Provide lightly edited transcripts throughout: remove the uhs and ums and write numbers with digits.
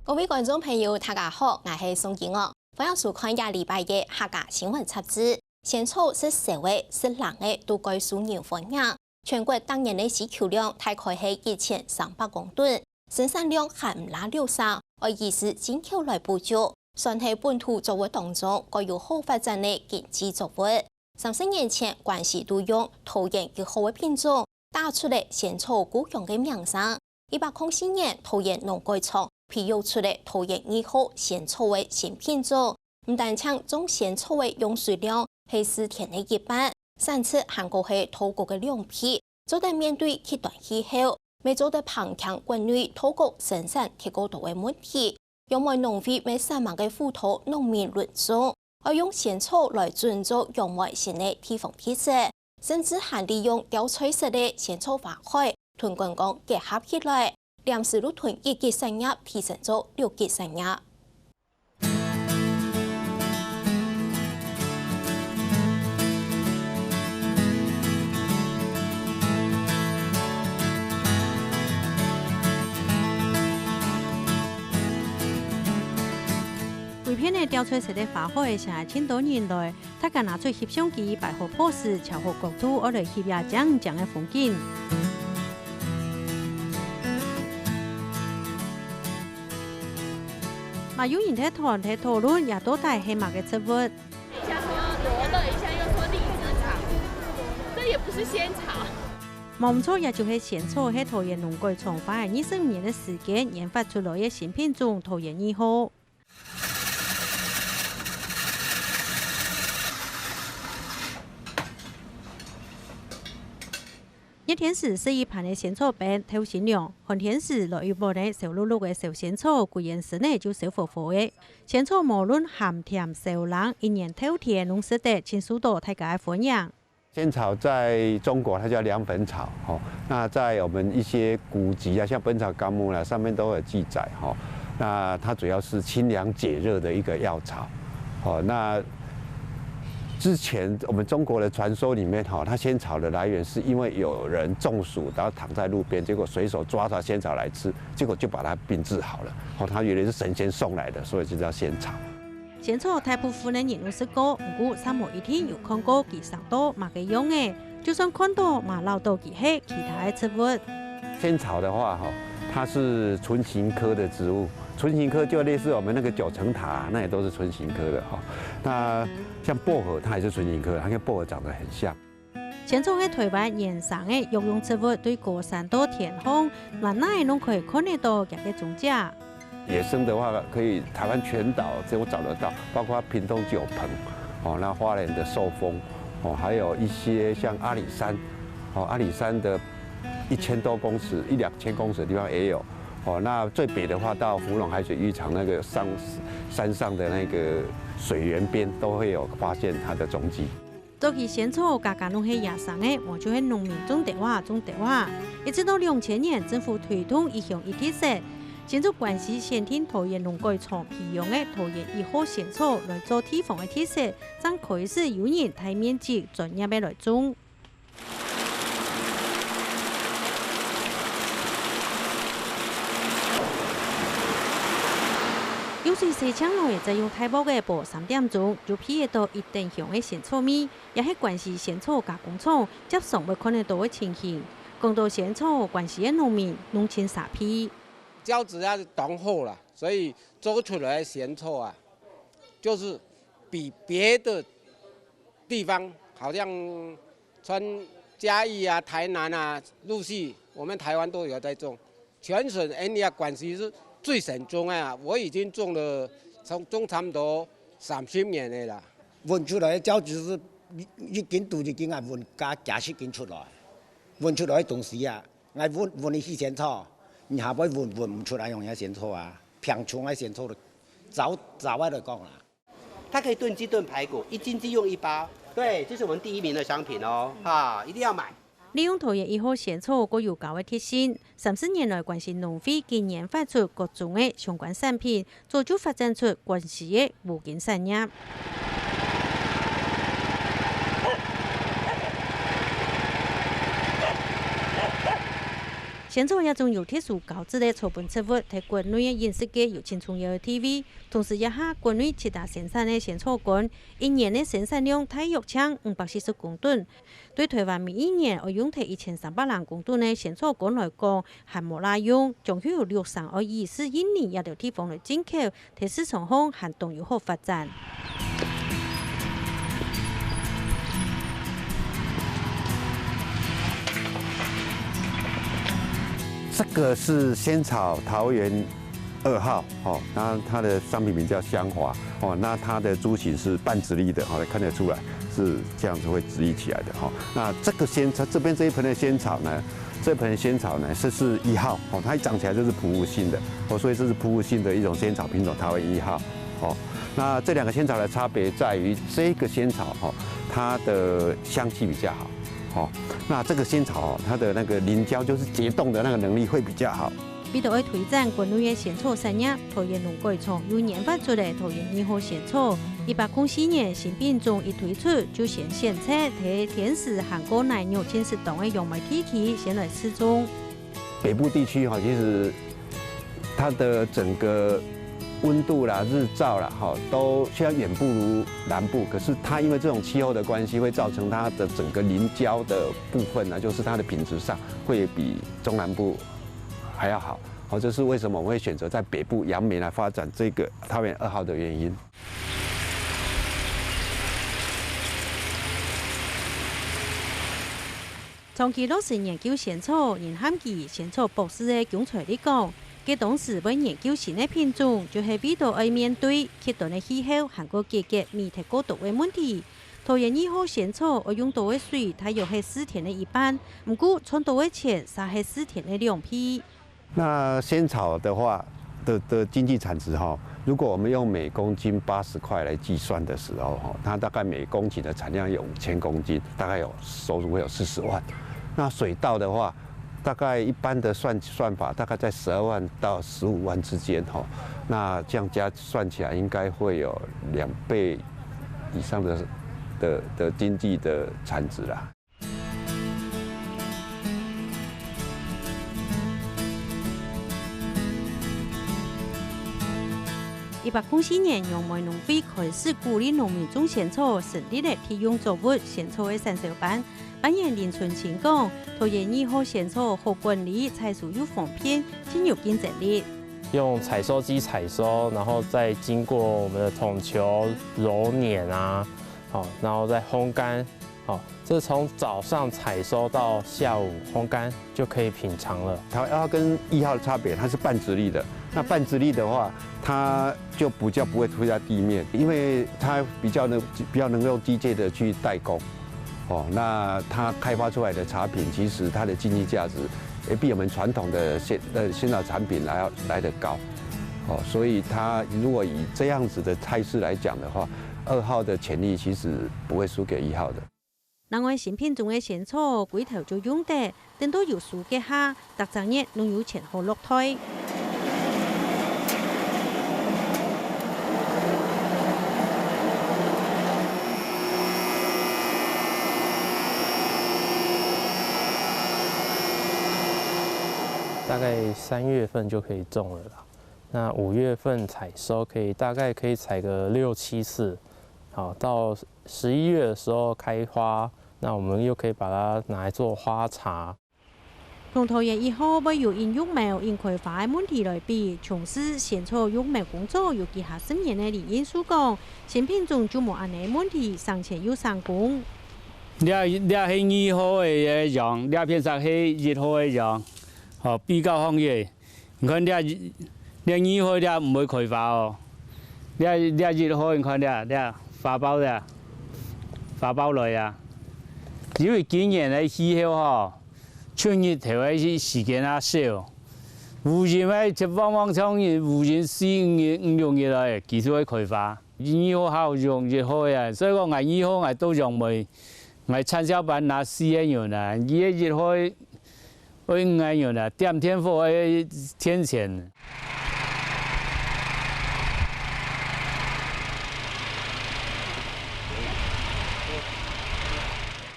各位观众朋友，大家好，我是宋景娥，欢迎收看下礼拜嘅客家新闻杂志。仙草是社会是人嘅都该受人欢迎。全国当年的需求量大概係1300公吨，生产量還唔拉了上，而意思進口來補足，算係本土作物當中個有好發展的經濟作物。30年前，關係都用桃園越好嘅品種打出嚟仙草故鄉嘅名聲。104年，桃園農改場培育出嚟桃園2號仙草嘅新品種，唔但搶種仙草嘅用水量係4天嘅1半，產出韓國係土國嘅2倍。做得面對極端氣候，未做得強強國內土國生產提高度嘅問題，因為農會未3萬嘅富土農民輪種，而用仙草來轉做用外新嘅地方特色，甚至還利用吊吹式嘅仙草花海同觀光結合起來，臨時路屯1級產業提升做6級產業。为片的吊吹式的花海，成千多年來，大家拿出攝像機擺好 pose， 調好角度，我來翕下正嘅風景。嘛有人喺談喺討論，也都帶係乜嘅植物。一下說羅勒，一下又說荔枝草，這也不是仙草。冇錯，也就係仙草喺桃園農改場花了25年嘅時間研發出來嘅新品種桃園2號。熱天時是一盤的仙草餅透鮮亮，寒天時落雨波呢小綠綠的小仙草，固然是呢就小火火的。仙草無論鹹甜小冷，一年透甜，農食得親受到大家歡迎。仙草在中國它叫涼粉草，那在我們一些古籍啊，像《本草綱目》啦，上面都有記載，那它主要是清涼解熱的一個藥草，那之前我們中國的傳說裏面，它仙草的來源是因為有人中暑，然後躺在路邊，結果隨手抓到仙草來吃，結果就把它病治好了。它原來是神仙送來的，所以就叫仙草。仙草大部分的人都食過，不過三毛一天有看過其上多乜嘅樣嘅，就算看到嘛撈到其係其他的植物。仙草的話，它是唇形科的植物，唇形科就類似我們那個九層塔，那也都是唇形科的。那像薄荷，它也是唇形科，它跟薄荷長得很像。仙草喺台灣原生嘅藥用植物，對高山多田空，原來都可以看得到佢嘅種子。野生的話，可以台灣全島都找得到，包括屏東九鵬，那花蓮的壽豐，還有一些像阿里山，阿里山的1000多公尺、1-2千公尺的地方也有。那最北的話，到福隆海水浴場那個山上的那個水源邊，都會有發現它的蹤跡。早期仙草家家攏係野生嘅，我就係農民種地話，一直到2000年，政府推動一鄉一特色。建築關係先天桃園農改場培養嘅桃園1號仙草來做地方嘅特色，真可以是有人大面積專業嘅來種。有時市場內就用大埔嘅薄3點鐘，就批得到一定香嘅仙草米，也係關係仙草加工廠接上會看得到嘅情形。講到仙草關係嘅農民農情撒批。膠質要當厚了，所以做出來的仙草啊，就是比別的地方，好像川嘉義啊、台南啊，陸續我們台灣都有在種。全省人家關係是最慎重啊，我已經種了種差唔多30年的啦。運出來的膠質是一斤到一斤啊，運加10斤出來，運出來的東西啊，我運的是仙草。你下輩運唔出來用嘅仙草啊，平常嘅仙草早來講啦。它可以燉雞燉排骨，1斤雞用1包。對，這是我們第1名的商品哦，一定要買。利用桃園1號仙草具有高嘅特性，30年來關係農會經研發出各種嘅相關產品，早就發展出關係嘅無盡產業。现场也仲有特殊高质的草本植物，替国内的饮食界有轻重要的地位。同时，一下国内7大生产的仙草干，一年的生产量大约抢540公吨。对台湾每一年要用提1300万公吨的仙草干来讲，还无滥用，将会有6324印尼一条地方来进口，提市场上还动有好发展。这个是仙草桃园2号哦，那它的商品名叫香华哦，那它的株型是半直立的，好，看得出来是这样子会直立起来的哈。那这个仙草这边这一盆的仙草呢，这盆仙草呢是1号哦，它一长起来就是匍匐性的哦，所以这是匍匐性的一种仙草品种，桃园1号哦。那这2个仙草的差别在于，这个仙草哦，它的香气比较好。哦，那这个仙草哦，它的那个凝胶就是结冻的那个能力会比较好。为了推展国内的仙草产业，桃园农改场又研发出来桃园2号仙草。1804年新品种一推出，就先检测提天使韩国奶牛天使等的杨梅体系先来试种。北部地区哈，其实它的整个温度啦、日照啦，哈，都虽然远不如南部，可是它因为这种气候的关系，会造成它的整个凝胶的部分呢，就是它的品质上会比中南部还要好。好，这是为什么我们会选择在北部杨梅来发展这个桃园2号的原因。长期落实研究仙草，人喊其仙草博士的姜才里讲。佢当时为研究新的品种，就是为了要面对极端的气候和个季节面提过度的问题。桃园2号仙草要用到的水，大约是4天的一半，不过创到的钱才是4天的2倍。那仙草的话的经济产值哈，如果我们用每公斤80块来计算的时候哈，它大概每公顷的产量有5000公斤，大概有收入会有40万。那水稻的话，大概一般的算法大概在12万到15万之间哈，那这样加算起来应该会有2倍以上的经济的产值啦。1804年，杨梅农会开始鼓励农民种仙草，成立了提用作物仙草的产销班。扮演林春晴讲，桃园2号仙草好管理，采收又方便，挺有竞争力。用采收机采收，然后再经过我们的桶球揉捻啊，好，然后再烘干，好，这从早上采收到下午烘干就可以品尝了。桃园2号跟1号的差别，它是半直立的。那半直立的话，它就不会推在地面，因为它比较能够机械的去代工。哦，那它开发出来的茶品，其实它的经济价值也比我们传统的仙草产品来得高。哦，所以它如果以这样子的态势来讲的话，2号的潜力其实不会输给1号的。另外，新品种的仙草龟头就用得，等到有树嘅下，特产业能有前后落推。大概3月份就可以种了啦。那5月份采收，大概可以采个6、7次。好，到11月的时候开花，那我们又可以把它拿来做花茶。同桃园1号为有因育苗因开花的问题来比，从事仙草育苗工作有以下10年的林因素讲，新品种就无安尼问题，上前又上工。你係2號嘅樣，你片實係1號嘅樣。哦，比較方便。你看你2號你唔會開花哦，你1號你看你花苞類啊，因為今年嘅氣候嗬，春日頭嘅時間啊少，湖人咧就往往從湖人4、5、6月來，其實會開花。2號好用1號啊，所以講我2號我都用未，我產銷班拿4樣啦，1號。我應該用啦，點天貨係天錢。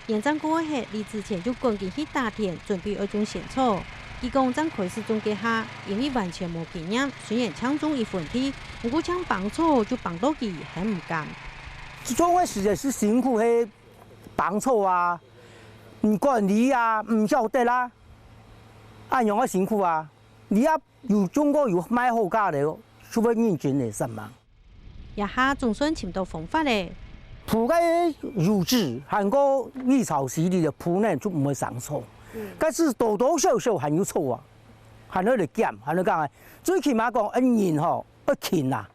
延展過後，你之前就趕緊去打田，準備要種仙草。伊讲在开始总结下，因为完全无经验，虽然抢中一份题，不过抢帮错就帮到佢很唔甘。总嘅时间是辛苦去帮错啊，唔管你啊，唔晓得啦，按样嘅辛苦啊，你啊有中国有买好价的，除非认真的上忙。一下总算寻到方法咧。铺个油脂，含个米草洗里的铺呢就唔会上错。但是多多少少还有错啊，还有点减，还有讲啊，最起码讲一年吼要勤啊。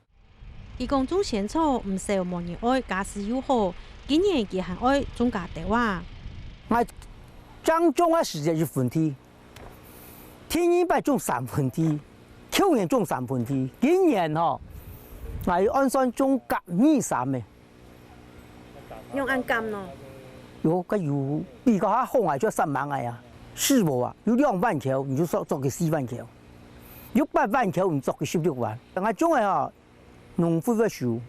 伊讲种仙草唔少无人爱，假使又好，今年佢还爱种家地话。我将种嘅时间是分题，天一百种3分题，去年种3分题，今年吼我按算种甲2、3嘅。用按金咯。有比较较好嘅就3万嘅啊，是无啊？有2万條，你就做佢4萬條；有8萬條，你做佢16萬。但係種嘅吼，農夫要收，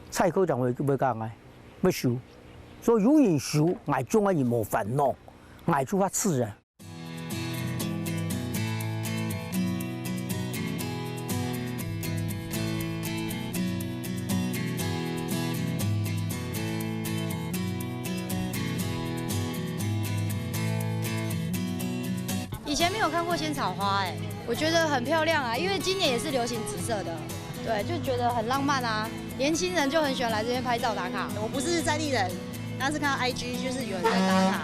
菜科就會要講嘅，要收。所以有人收，我種嘅就無煩惱，我做較自然。以前没有看过仙草花，我觉得很漂亮啊，因为今年也是流行紫色的，对，就觉得很浪漫啊。年轻人就很喜欢来这边拍照打卡。我不是在地人，但是看到 IG 就是有人在打卡，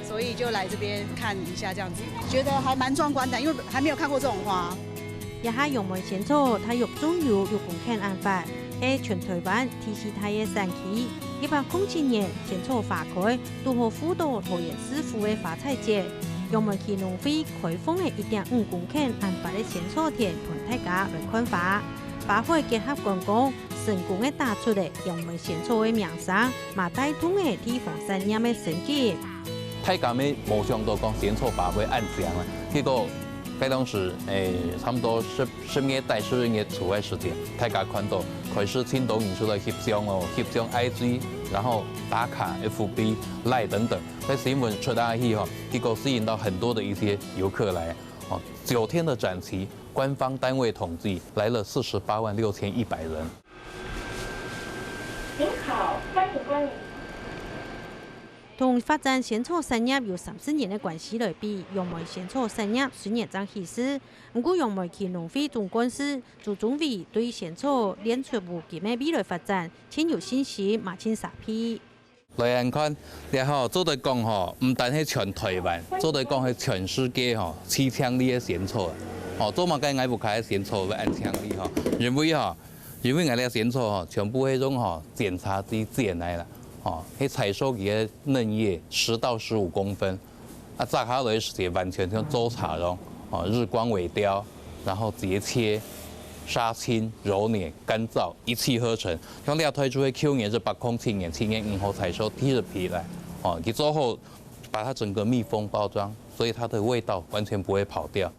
所以就来这边看一下这样子，觉得还蛮壮观的，因为还没有看过这种花。一下用梅仙草，它肉中有公看案法，係全台灣第4大嘅山區。107年仙草花開，都好輔導桃園市府嘅花菜節。用梅區農會開放嘅1.5公頃案法嘅仙草田，同大家來看花。花卉結合觀光，成功嘅打出嚟用梅仙草嘅名聲，嘛帶動嘅地方產業嘅升級。大家咩冇想到講仙草花卉按這樣啊，結果該當時差不多10月到12月初嘅時間，大家看到開始青島民宿的翕相哦，翕相 IG。然后打卡 FB、Line 等等，在新闻出来以后，结果吸引到很多的一些游客来。哦，9天的展期，官方单位统计来了48万6100人。您好，欢迎光临。同發展仙草產業有30年嘅關係來比，用梅仙草產業雖然爭起勢，不過用梅區農會總幹事朱宗偉對仙草連出無盡嘅未來發展，頗有信心，嘛稱撒屁。來看，然後做對講吼，唔單係全台灣，做對講係全世界吼起搶力嘅仙草，哦，做嘛該愛不開仙草嘅按搶力吼，因為我哋嘅仙草吼全部係用吼檢查機剪來啦。哦，去採收佢嘅嫩葉10到15公分，啊，摘下來時完全像做茶咯，哦，日光萎凋，然後截切、殺青、揉捻、乾燥，一氣呵成。咁你推出去去年是807年7月5號採收第一批來，哦，佢之後把它整個密封包裝，所以它的味道完全不會跑掉。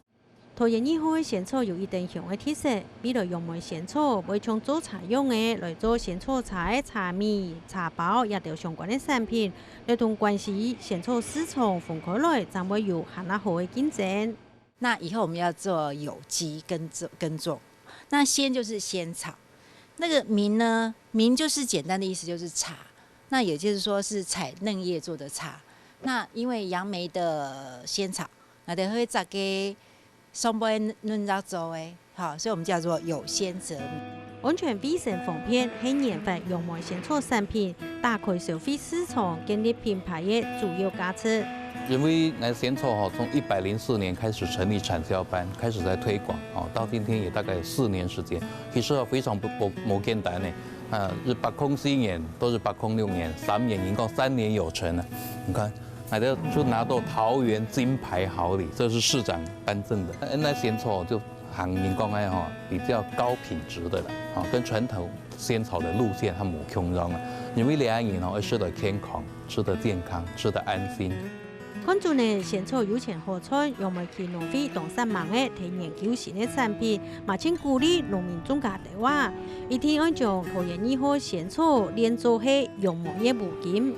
桃園2號嘅仙草有一定香嘅特色，比如用梅仙草會從做茶用嘅來做仙草茶嘅茶米、茶包，也有相關嘅產品。來同關係仙草市場分開來，將會有更加好嘅競爭。那以後我們要做有機耕種，那仙就是仙草，那個茗呢，茗就是簡單的意思就是茶，那也就是說是採嫩葉做的茶。那因為楊梅的仙草，那就會摘給上杯嫩肉做的，好，所以我們叫做有仙則名。安全衛生方面，係研發用梅仙草產品，打開消費市場，建立品牌嘅主要價值。因為仙草哈，從104年開始成立產銷班，開始在推廣，哦，到今天也大概4年時間，其實非常冇簡單呢。是804年，都是806年，3年，一共3年有成了。你看。就拿到桃園金牌好禮，這是市長頒贈的。那仙草就行人講嘅哈，比較高品質的啦，啊，跟傳統仙草的路線它冇相容啊。因為兩人哦，吃得健康，吃得健康，吃得安心。看住呢，仙草有錢好菜，用梅區農會當3萬嘅提研究新嘅產品，嘛請鼓勵農民種家地話，一定要將桃園2號仙草練做係用梅嘅無盡。